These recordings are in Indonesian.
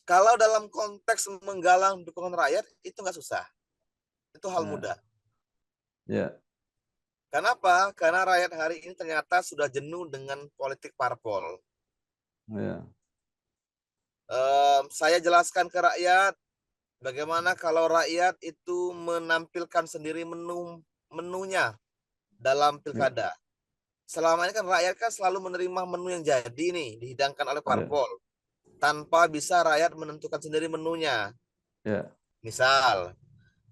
Kalau dalam konteks menggalang dukungan rakyat itu nggak susah, itu hal Nah, mudah. ya, Kenapa? Karena rakyat hari ini ternyata sudah jenuh dengan politik parpol. ya, Saya jelaskan ke rakyat bagaimana kalau rakyat itu menampilkan sendiri menunya dalam ya, pilkada. Selama ini kan rakyat kan selalu menerima menu yang jadi nih dihidangkan oleh ya, parpol tanpa bisa rakyat menentukan sendiri menunya. ya, Misal,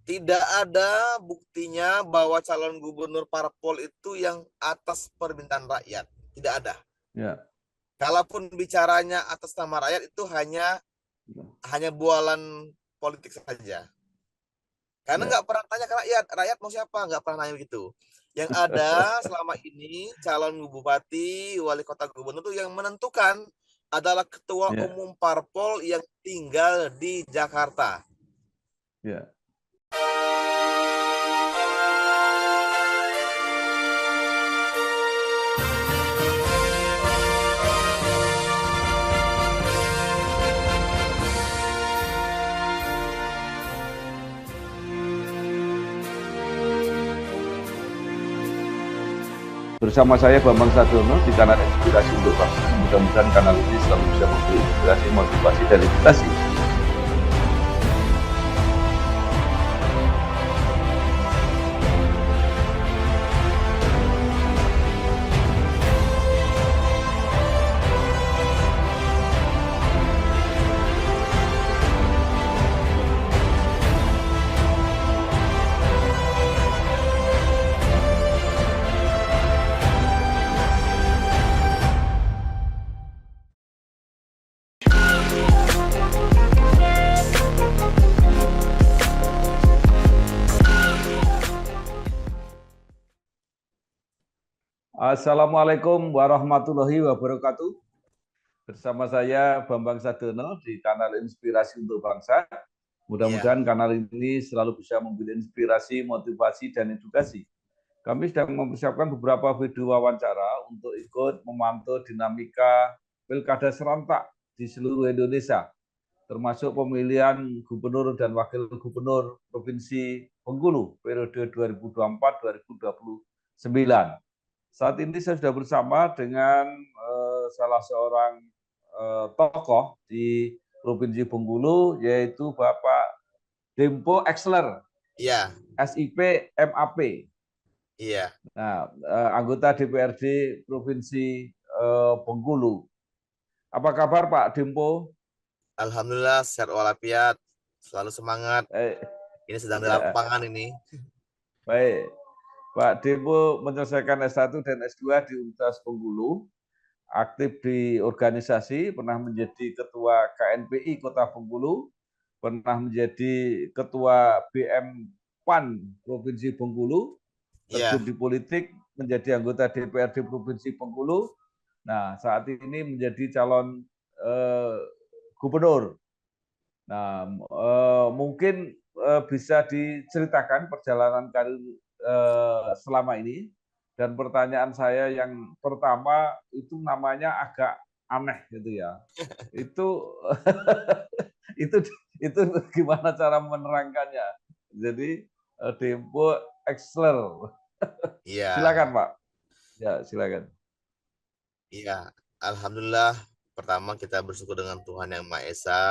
tidak ada buktinya bahwa calon gubernur parpol itu yang atas permintaan rakyat. Tidak ada. ya, Kalaupun bicaranya atas nama rakyat itu hanya bualan politik saja. Karena ya. nggak pernah tanya ke rakyat mau siapa, nggak pernah nanya begitu. Yang ada selama ini calon bupati, wali kota, gubernur itu yang menentukan adalah ketua Ya, umum parpol yang tinggal di Jakarta. ya. Bersama saya Bambang Sadiono di kanal Inspirasi untuk Bangsa. Mudah-mudahan kanal ini selalu bisa memberi inspirasi, motivasi, dan edukasi. Assalamualaikum warahmatullahi wabarakatuh. Bersama saya Bambang Sadiono di kanal Inspirasi untuk Bangsa. Iya. Mudah-mudahan kanal ini selalu bisa memberi inspirasi, motivasi, dan edukasi. Kami sedang mempersiapkan beberapa video wawancara untuk ikut memantau dinamika pilkada serentak di seluruh Indonesia, termasuk pemilihan gubernur dan wakil gubernur Provinsi Bengkulu periode 2024-2029. Saat ini saya sudah bersama dengan salah seorang tokoh di Provinsi Bengkulu, yaitu Bapak Dempo Exler, Iya. SIP MAP. Iya. Nah, anggota DPRD Provinsi Bengkulu. Apa kabar Pak Dempo? Alhamdulillah sehat walafiat, selalu semangat. Eh, Ini sedang di ya, lapangan ini. baik. Pak Dempo menyelesaikan S1 dan S2 di Universitas Bengkulu, aktif di organisasi, pernah menjadi ketua KNPI Kota Bengkulu, pernah menjadi ketua BM PAN Provinsi Bengkulu, terjun Iya. di politik, menjadi anggota DPRD Provinsi Bengkulu. Nah, saat ini menjadi calon gubernur. Nah, mungkin bisa diceritakan perjalanan karir selama ini. Dan pertanyaan saya yang pertama itu namanya agak aneh gitu ya. Itu itu itu gimana cara menerangkannya? Jadi Dempo Exler. Iya. Silakan Pak. Ya, silakan. Iya. Alhamdulillah, pertama kita bersyukur dengan Tuhan Yang Maha Esa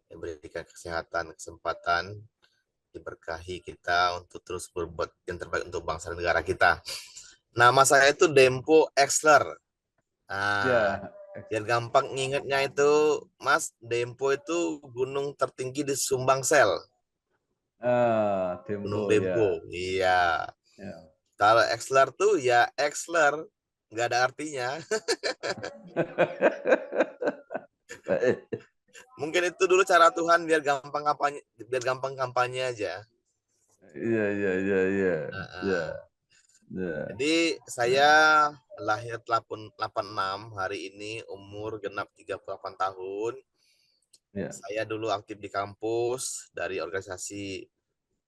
yang berikan kesehatan, kesempatan, diberkahi kita untuk terus berbuat yang terbaik untuk bangsa dan negara kita. Nama saya itu Dempo Exler. Nah, Ya, biar gampang ngingetnya itu, Mas, Dempo itu gunung tertinggi di Sumbangsel, Gunung Dempo Dempo. ya. Iya. Ya. Kalau Exler tuh ya Exler, nggak ada artinya. Mungkin itu dulu cara Tuhan biar gampang kampanye aja. Iya, iya, iya, iya. Iya, Nah, iya. jadi saya lahir 86, hari ini umur genap 38 tahun. Iya. Saya dulu aktif di kampus dari organisasi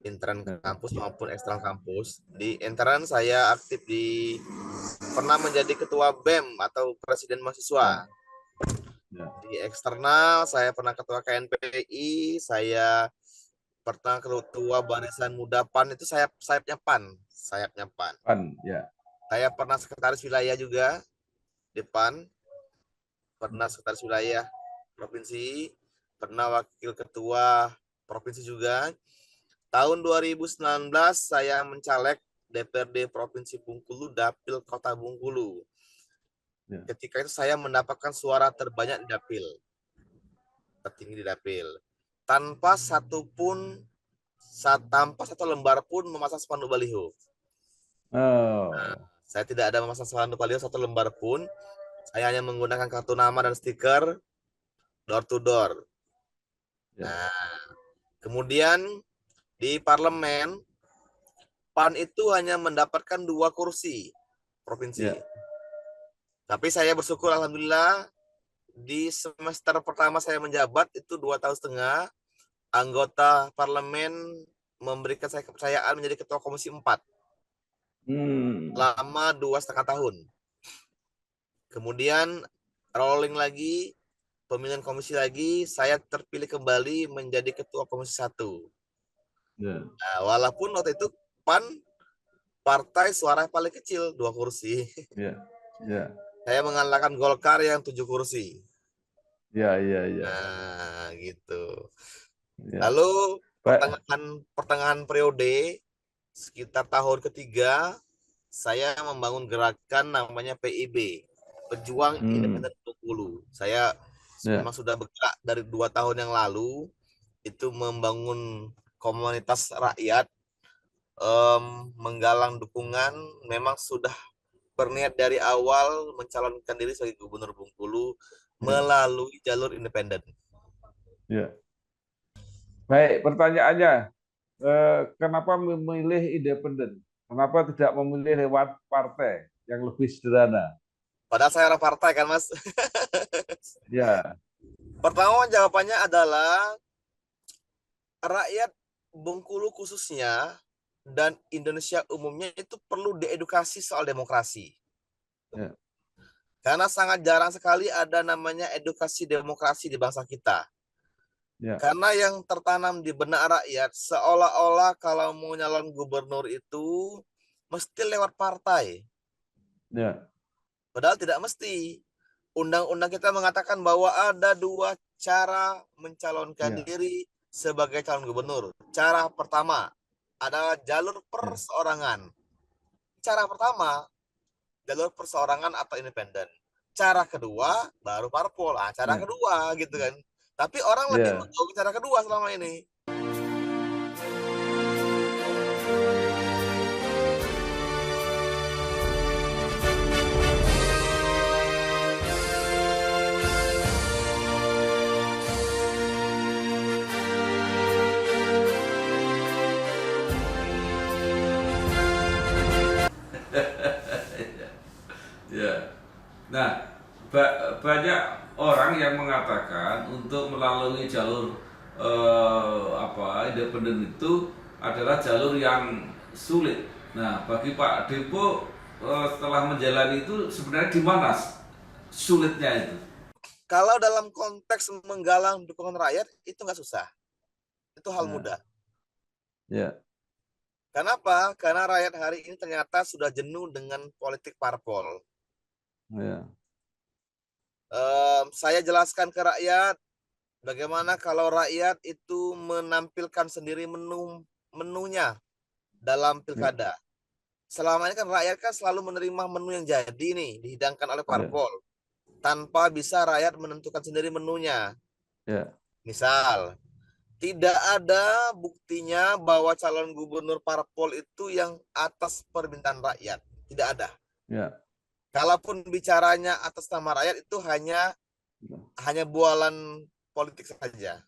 intern Iya. kampus maupun eksternal kampus. Di intern saya aktif pernah menjadi ketua BEM atau presiden mahasiswa. Di eksternal, saya pernah ketua KNPI, saya pernah ketua Barisan Muda PAN, itu sayapnya PAN, sayapnya PAN. Pan, ya. Saya pernah sekretaris wilayah juga di PAN, pernah sekretaris wilayah provinsi, pernah wakil ketua provinsi juga. Tahun 2019 saya mencaleg DPRD Provinsi Bengkulu, Dapil Kota Bengkulu. Ya. Ketika itu saya mendapatkan suara terbanyak di Dapil, tertinggi di Dapil. Tanpa satu lembar pun memasang spanduk baliho. Oh, Saya tidak ada memasang spanduk baliho satu lembar pun. Saya hanya menggunakan kartu nama dan stiker door to door. ya. Nah, kemudian di parlemen PAN itu hanya mendapatkan 2 kursi provinsi. Ya. Tapi saya bersyukur alhamdulillah di semester pertama saya menjabat itu 2 tahun setengah, anggota parlemen memberikan saya kepercayaan menjadi ketua komisi 4 selama 2,5 tahun. Kemudian rolling lagi, pemilihan komisi lagi, saya terpilih kembali menjadi ketua komisi 1. Ya. Nah, walaupun waktu itu PAN partai suara paling kecil, 2 kursi. Ya. Ya. Saya mengalahkan Golkar yang 7 kursi. Ya. Ya. Ya. Nah, gitu. Ya. Lalu Baik. pertengahan periode sekitar tahun ketiga saya membangun gerakan namanya PIB, Pejuang Independen Bengkulu. Saya Ya. memang sudah bergerak dari 2 tahun yang lalu itu membangun komunitas rakyat, menggalang dukungan. Memang sudah berniat dari awal mencalonkan diri sebagai Gubernur Bengkulu Ya. melalui jalur independen. Ya. Baik, pertanyaannya, kenapa memilih independen? Kenapa tidak memilih lewat partai yang lebih sederhana? Padahal saya orang partai kan, Mas. Ya. Pertama jawabannya adalah rakyat Bengkulu khususnya dan Indonesia umumnya itu perlu diedukasi soal demokrasi. Ya. Karena sangat jarang sekali ada namanya edukasi demokrasi di bangsa kita. Ya. Karena yang tertanam di benak rakyat seolah-olah kalau mau nyalon gubernur itu mesti lewat partai. Ya. Padahal tidak mesti. Undang-undang kita mengatakan bahwa ada 2 cara mencalonkan Ya. diri sebagai calon gubernur. Cara pertama adalah jalur Ya. perseorangan. Cara pertama, jalur perseorangan atau independen. Cara kedua, baru parpol. Cara Ya. kedua gitu kan. Tapi orang lebih Ya. menggaung cara kedua selama ini. Ya. Nah, banyak orang yang mengatakan untuk melalui jalur independen itu adalah jalur yang sulit. Nah, bagi Pak Depo setelah menjalani itu sebenarnya di mana sulitnya itu? Kalau dalam konteks menggalang dukungan rakyat itu nggak susah. Itu hal Ya. mudah. Ya. Kenapa? Karena rakyat hari ini ternyata sudah jenuh dengan politik parpol. Ya. Saya jelaskan ke rakyat bagaimana kalau rakyat itu menampilkan sendiri menunya dalam Ya. pilkada. Selama ini kan rakyat kan selalu menerima menu yang jadi nih dihidangkan oleh Ya. parpol tanpa bisa rakyat menentukan sendiri menunya. Ya. Misal, tidak ada buktinya bahwa calon gubernur parpol itu yang atas permintaan rakyat. Tidak ada. Ya. Kalaupun bicaranya atas nama rakyat itu hanya bualan politik saja.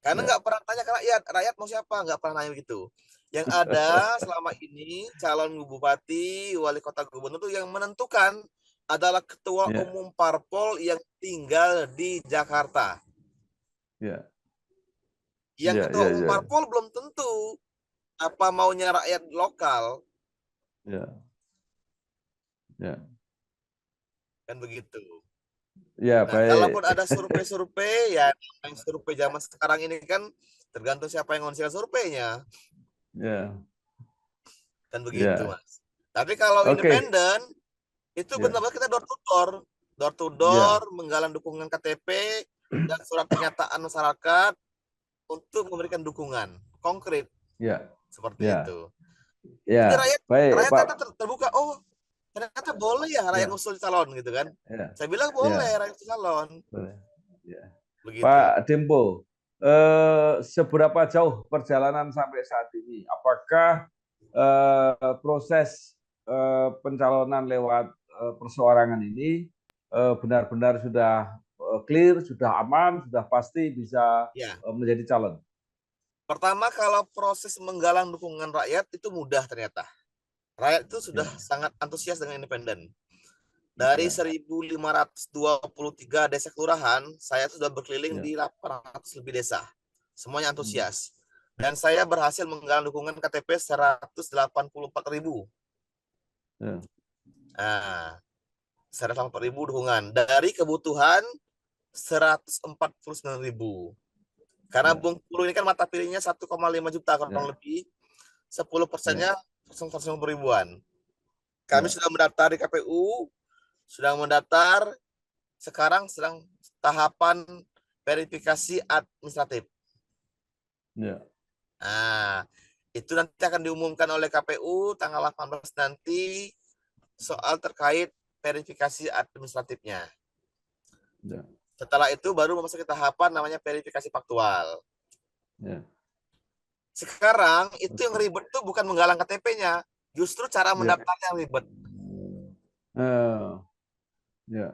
Karena Ya. nggak pernah tanya ke rakyat mau siapa, nggak pernah nanya begitu. Yang ada selama ini calon bupati, wali kota, gubernur itu yang menentukan adalah ketua Ya. umum parpol yang tinggal di Jakarta. Ya. Yang Ya. ketua Ya. umum Ya. parpol belum tentu apa maunya rakyat lokal, Ya. Ya. kan begitu. Ya, Nah, baik. kalaupun ada survei-survei, ya yang survei zaman sekarang ini kan tergantung siapa yang ngonsel surveinya, Ya, kan begitu, ya. Mas. Tapi kalau Oke. independen, itu Ya, benar-benar kita door to door, ya, menggalang dukungan KTP dan surat pernyataan masyarakat untuk memberikan dukungan konkret ya, seperti ya, itu. Jadi ya. rakyat Baik, rakyat Pak. ternyata terbuka, oh ternyata boleh ya rakyat Ya, ngusul calon gitu kan. ya, Saya bilang boleh ya. rakyat calon Boleh. Ya. begitu. Pak Dempo, seberapa jauh perjalanan sampai saat ini? Apakah proses pencalonan lewat perseorangan ini benar-benar sudah clear, sudah aman, sudah pasti bisa Ya, menjadi calon? pertama kalau proses menggalang dukungan rakyat itu mudah ternyata. Rakyat itu sudah Ya, sangat antusias dengan independen. Dari ya, 1.523 desa kelurahan, saya sudah berkeliling ya, di 800 lebih desa. Semuanya hmm, antusias. Dan saya berhasil menggalang dukungan KTP 184.000. ya, Nah, 184.000 dukungan dari kebutuhan 149.000. Karena ya, Bengkulu ini kan mata pilihnya 1,5 juta kurang ya, lebih, 10 ya, persennya 150 ribuan. Kami ya, sudah mendaftar di KPU, sudah mendaftar, sekarang sedang tahapan verifikasi administratif. ya, Nah, itu nanti akan diumumkan oleh KPU tanggal 18 nanti soal terkait verifikasi administratifnya. ya, Setelah itu baru memasuki tahapan namanya verifikasi faktual. ya. Sekarang itu yang Oke. ribet tuh bukan menggalang KTP-nya, justru cara Ya. mendaftarnya yang ribet. Ya,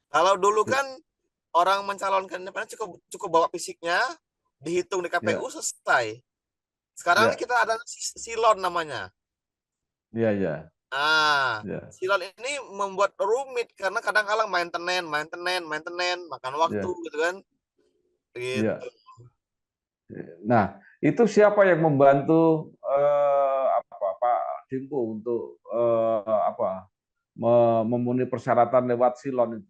Kalau dulu ya, kan orang mencalonkan independen cukup bawa fisiknya, dihitung di KPU ya, selesai. Sekarang ini ya, kita ada silon namanya. ya, ya, Nah, ya, silon ini membuat rumit karena kadang-kadang maintenance, makan waktu ya, gitu kan. Gitu. ya. Nah, itu siapa yang membantu apa Pak Dimpo untuk memenuhi persyaratan lewat silon itu?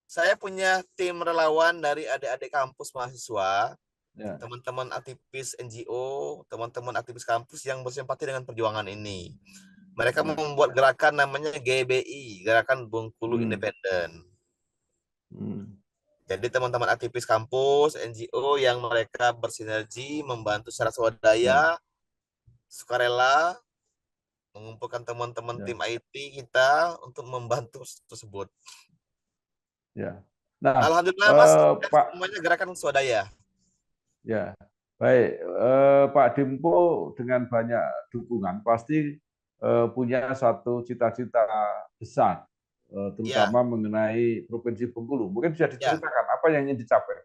Saya punya tim relawan dari adik-adik kampus mahasiswa, Ya, teman-teman aktivis NGO, teman-teman aktivis kampus yang bersimpati dengan perjuangan ini. Mereka ya. membuat gerakan namanya GBI, Gerakan Bengkulu Hmm, Independen. hmm, Jadi teman-teman aktivis kampus, NGO yang mereka bersinergi membantu secara ya, swadaya, sukarela, mengumpulkan teman-teman ya, tim IT kita untuk membantu tersebut. ya. Nah, Alhamdulillah Mas, Pak, semuanya gerakan swadaya. ya, baik, Pak Dimpo dengan banyak dukungan pasti punya satu cita-cita besar, Ya, terutama mengenai Provinsi Bengkulu. Mungkin bisa ya. diceritakan apa yang ingin dicapai?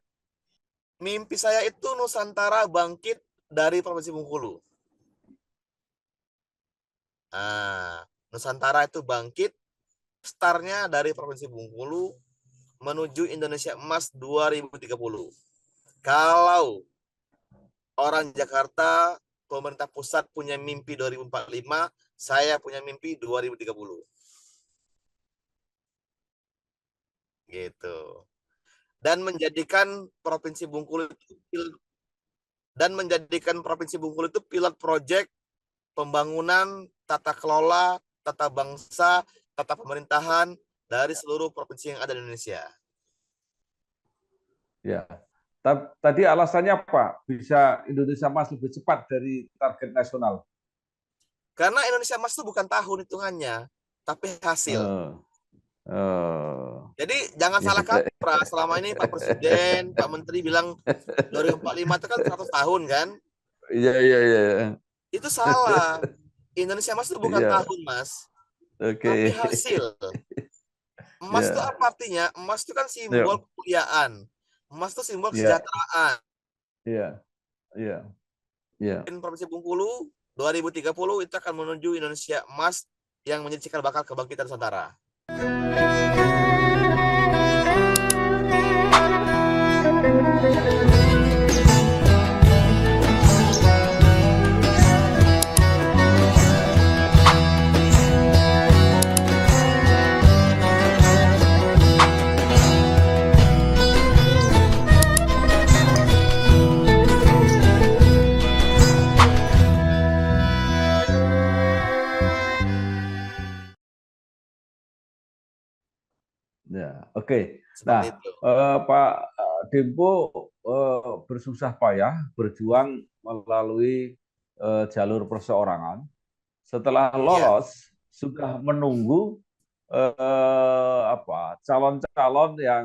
Mimpi saya itu Nusantara bangkit dari Provinsi Bengkulu. Nah, Nusantara itu bangkit, startnya dari Provinsi Bengkulu menuju Indonesia Emas 2030. Kalau orang Jakarta, pemerintah pusat punya mimpi 2045, saya punya mimpi 2030. Gitu. Dan menjadikan Provinsi Bengkulu itu pilot project pembangunan tata kelola, tata bangsa, tata pemerintahan dari seluruh provinsi yang ada di Indonesia. Ya. Tadi alasannya apa? Bisa Indonesia Emas lebih cepat dari target nasional? Karena Indonesia Emas itu bukan tahun hitungannya, tapi hasil. Uh, uh, Jadi jangan ya, salah kaprah. Selama ini Pak Presiden, Pak Menteri bilang 2045 itu kan 100 tahun kan? iya, iya, iya. Itu salah. Indonesia Emas itu bukan Iya, tahun, Mas, tapi oke. hasil. Emas itu Ya, apa artinya? Emas itu kan simbol yuk. kemuliaan. Emas itu simbol Ya, kesejahteraan. iya, iya, iya. Provinsi Bengkulu 2030 itu akan menuju Indonesia Emas yang menjadi cikal bakal kebangkitan Nusantara. Oke. Seperti Nah, itu. Pak Dempo bersusah payah berjuang melalui jalur perseorangan. Setelah Iya, lolos, sudah menunggu calon-calon yang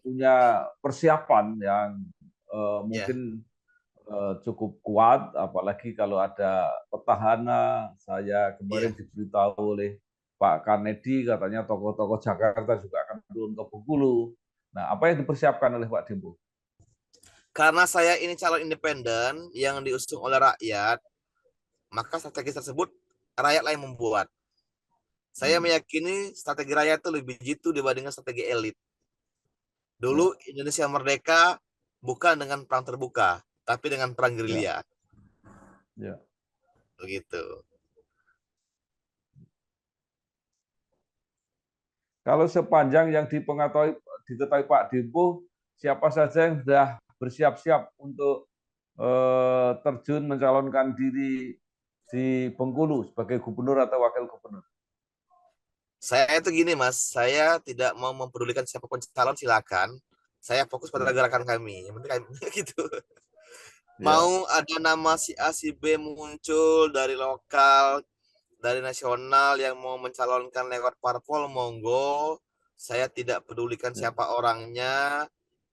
punya persiapan yang iya, mungkin cukup kuat, apalagi kalau ada petahana. Saya kemarin iya. diberitahu oleh Pak Kanedi, katanya tokoh-tokoh Jakarta juga akan turun ke Bengkulu. Nah, apa yang dipersiapkan oleh Pak Dembo? Karena saya ini calon independen yang diusung oleh rakyat, maka strategi tersebut rakyatlah yang membuat. Saya Hmm, meyakini strategi rakyat itu lebih jitu dibandingkan strategi elit. Dulu ya, Indonesia merdeka bukan dengan perang terbuka, tapi dengan perang ya, gerilya. ya. Begitu. Kalau sepanjang yang diketahui Pak Dembo, siapa saja yang sudah bersiap-siap untuk terjun mencalonkan diri di Bengkulu sebagai gubernur atau wakil gubernur? Saya itu gini Mas, saya tidak mau mempedulikan siapapun calon silakan. Saya fokus pada Ya, gerakan kami. Yang penting kami gitu. ya, Mau ada nama si A si B muncul dari lokal, dari nasional yang mau mencalonkan lewat parpol, monggo. Saya tidak pedulikan ya, siapa orangnya.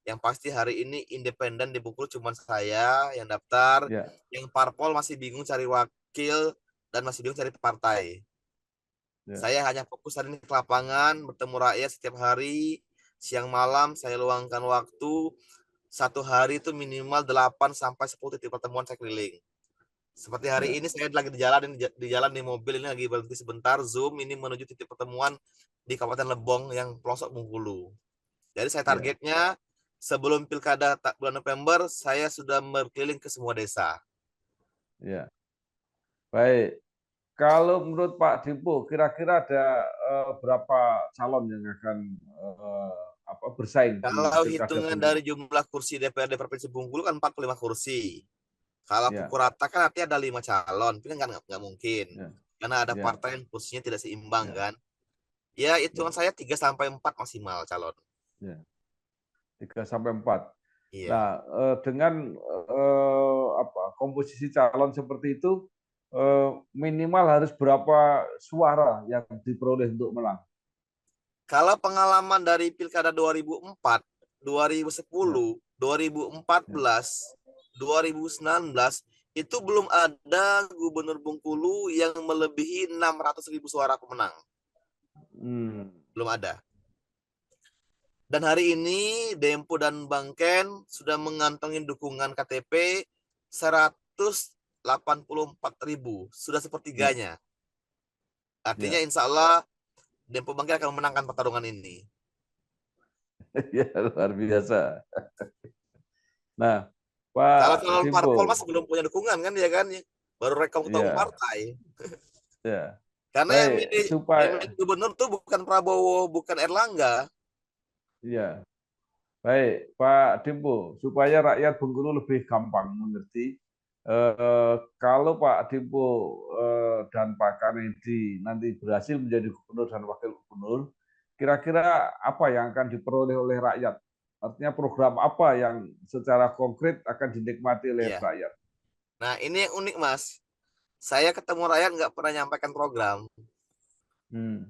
Yang pasti hari ini independen di Bengkulu cuma saya yang daftar. ya, Yang parpol masih bingung cari wakil dan masih bingung cari partai. ya, Saya hanya fokus hari ini ke lapangan, bertemu rakyat setiap hari, siang malam saya luangkan waktu. Satu hari itu minimal 8 sampai 10 titik pertemuan saya keliling. Seperti hari ya, ini saya lagi di jalan di mobil ini lagi berhenti sebentar zoom ini menuju titik pertemuan di Kabupaten Lebong yang pelosok Bengkulu. Jadi saya ya, targetnya sebelum pilkada bulan November saya sudah berkeliling ke semua desa. ya. Baik. Kalau menurut Pak Dempo, kira-kira ada berapa calon yang akan bersaing di Kalau Pilkada hitungan Bengkulu? dari jumlah kursi DPRD Provinsi Bengkulu kan 45 kursi. Kalau Ya, pukul rata kan artinya ada 5 calon, tapi kan nggak mungkin. ya, Karena ada ya, partai yang kursinya tidak seimbang ya, kan. Ya ya, hitungan saya 3 sampai 4 maksimal calon. ya. 3 sampai 4. Iya. Nah, dengan komposisi calon seperti itu, minimal harus berapa suara yang diperoleh untuk menang? Kalau pengalaman dari Pilkada 2004, Ya, 2010, ya, 2014, 2019 itu belum ada gubernur Bengkulu yang melebihi 600.000 suara pemenang. hmm, Belum ada. Dan hari ini Dempo dan Bangken sudah mengantongi dukungan KTP 184.000, sudah ya, sepertiganya. Artinya ya, insya Allah Dempo Bangken akan memenangkan pertarungan ini. ya, luar biasa. Nah, Kalau Pak calon parpol Dempo, masih belum punya dukungan kan ya kan, baru rekam ketua umum ya, partai. ya, Karena yang baik milih yang supaya, milih gubernur tuh bukan Prabowo, bukan Erlangga. ya, baik Pak Dempo, supaya rakyat Bengkulu lebih gampang mengerti. Kalau Pak Dempo dan Pak Kanedi nanti berhasil menjadi gubernur dan wakil gubernur, kira-kira apa yang akan diperoleh oleh rakyat? Artinya program apa yang secara konkret akan dinikmati oleh Iya. rakyat? Nah ini yang unik mas. Saya ketemu rakyat nggak pernah nyampaikan program. Hmm,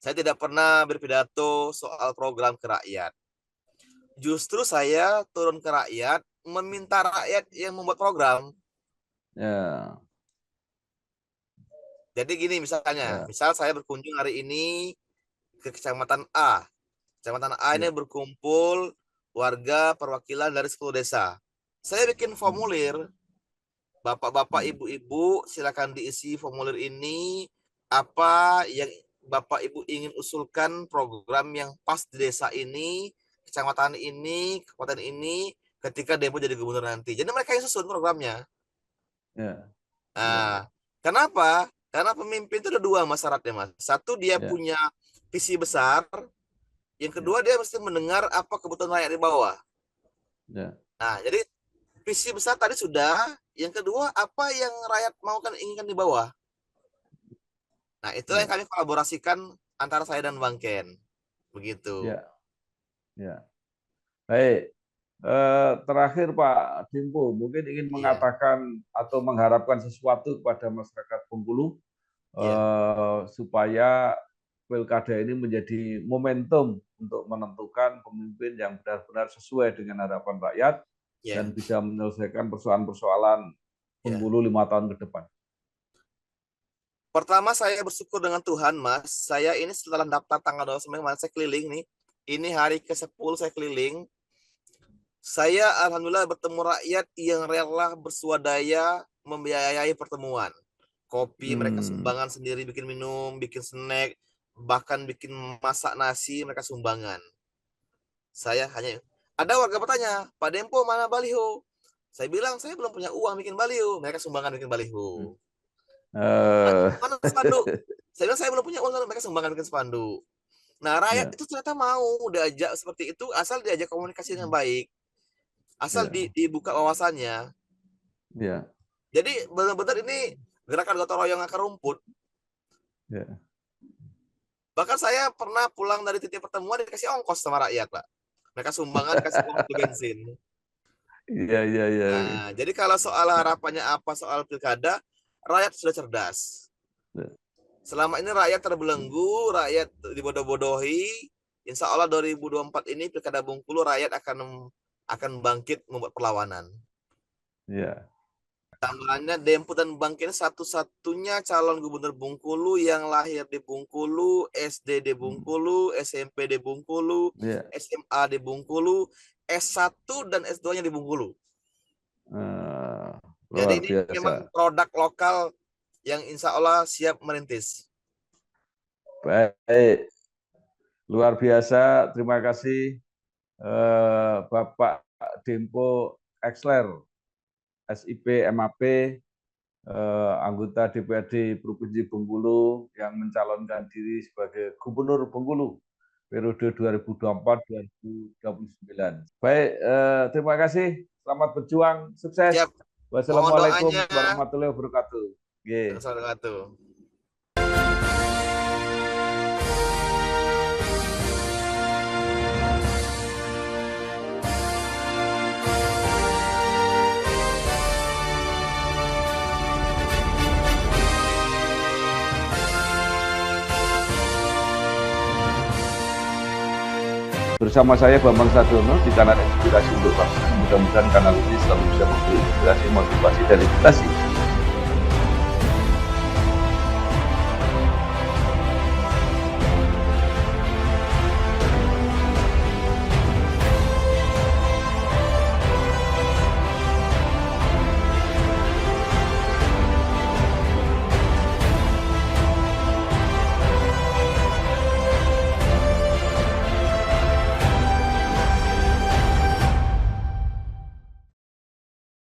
Saya tidak pernah berpidato soal program ke rakyat. Justru saya turun ke rakyat, meminta rakyat yang membuat program. ya, Jadi gini misalnya, ya, misal saya berkunjung hari ini ke Kecamatan A. Kecamatan A ini ya, berkumpul warga perwakilan dari 10 desa. Saya bikin hmm, formulir, Bapak-bapak, hmm, Ibu-ibu, silakan diisi formulir ini apa yang Bapak Ibu ingin usulkan program yang pas di desa ini, kecamatan ini, kabupaten ini ketika Demo jadi gubernur nanti. Jadi mereka yang susun programnya. ya, ya, Nah, kenapa? Karena pemimpin itu ada dua syaratnya, Mas. Satu dia ya, punya visi besar, yang ya, kedua dia mesti mendengar apa kebutuhan rakyat di bawah. ya, Nah, jadi visi besar tadi sudah, yang kedua apa yang rakyat mau kan inginkan di bawah. Nah, itulah yang ya, kami kolaborasikan antara saya dan Bang Ken. Begitu. Ya, ya. Baik. Terakhir Pak Dimpo, mungkin ingin Iya, mengatakan atau mengharapkan sesuatu kepada masyarakat Bengkulu iya, supaya pilkada ini menjadi momentum untuk menentukan pemimpin yang benar-benar sesuai dengan harapan rakyat iya, dan bisa menyelesaikan persoalan-persoalan iya. Bengkulu 5 tahun ke depan. Pertama saya bersyukur dengan Tuhan, Mas. Saya ini setelah daftar tanggal 29 kemarin saya keliling nih. Ini hari ke-10 saya keliling. Saya alhamdulillah bertemu rakyat yang rela bersuadaya membiayai pertemuan. Kopi mereka Hmm. sumbangan sendiri, bikin minum, bikin snack, bahkan bikin masak nasi mereka sumbangan. Saya hanya ada warga bertanya, Pak Dempo mana baliho? Saya bilang saya belum punya uang bikin baliho, mereka sumbangan bikin baliho. Eh, Mana spanduk? Saya bilang saya belum punya uang, mereka sumbangan bikin spanduk. Nah, rakyat ya, itu ternyata mau diajak seperti itu asal diajak komunikasi dengan baik, asal ya, dibuka wawasannya. ya, Jadi benar-benar ini gerakan gotong royong akar rumput. ya, Bahkan saya pernah pulang dari titik pertemuan dikasih ongkos sama rakyat, Pak. Mereka sumbangan dikasih uang untuk bensin. ya, ya, ya. Nah, jadi kalau soal harapannya apa soal pilkada, rakyat sudah cerdas. Selama ini rakyat terbelenggu, rakyat dibodoh-bodohi. Insya Allah 2024 ini pilkada Bengkulu rakyat akan bangkit membuat perlawanan. Ya, Tambahannya Dempo dan Bang Ken satu-satunya calon gubernur Bengkulu yang lahir di Bengkulu, SD di Bengkulu, SMP di Bengkulu, ya. SMA di Bengkulu, S1 dan S2-nya di Bengkulu. Jadi Luar ini memang biasa. produk lokal yang insya Allah siap merintis. Baik, luar biasa. Terima kasih Bapak Dempo Exler, SIP MAP, anggota DPRD Provinsi Bengkulu yang mencalonkan diri sebagai Gubernur Bengkulu periode 2024-2029. Baik, terima kasih. Selamat berjuang, sukses. Siap. Mohon Wassalamualaikum doanya. warahmatullahi wabarakatuh. Assalamualaikum. Bersama saya Bambang Sadiono di kanal Inspirasi untuk Bangsa. Mudah-mudahan kanal ini selalu bisa memberi inspirasi, motivasi, dan edukasi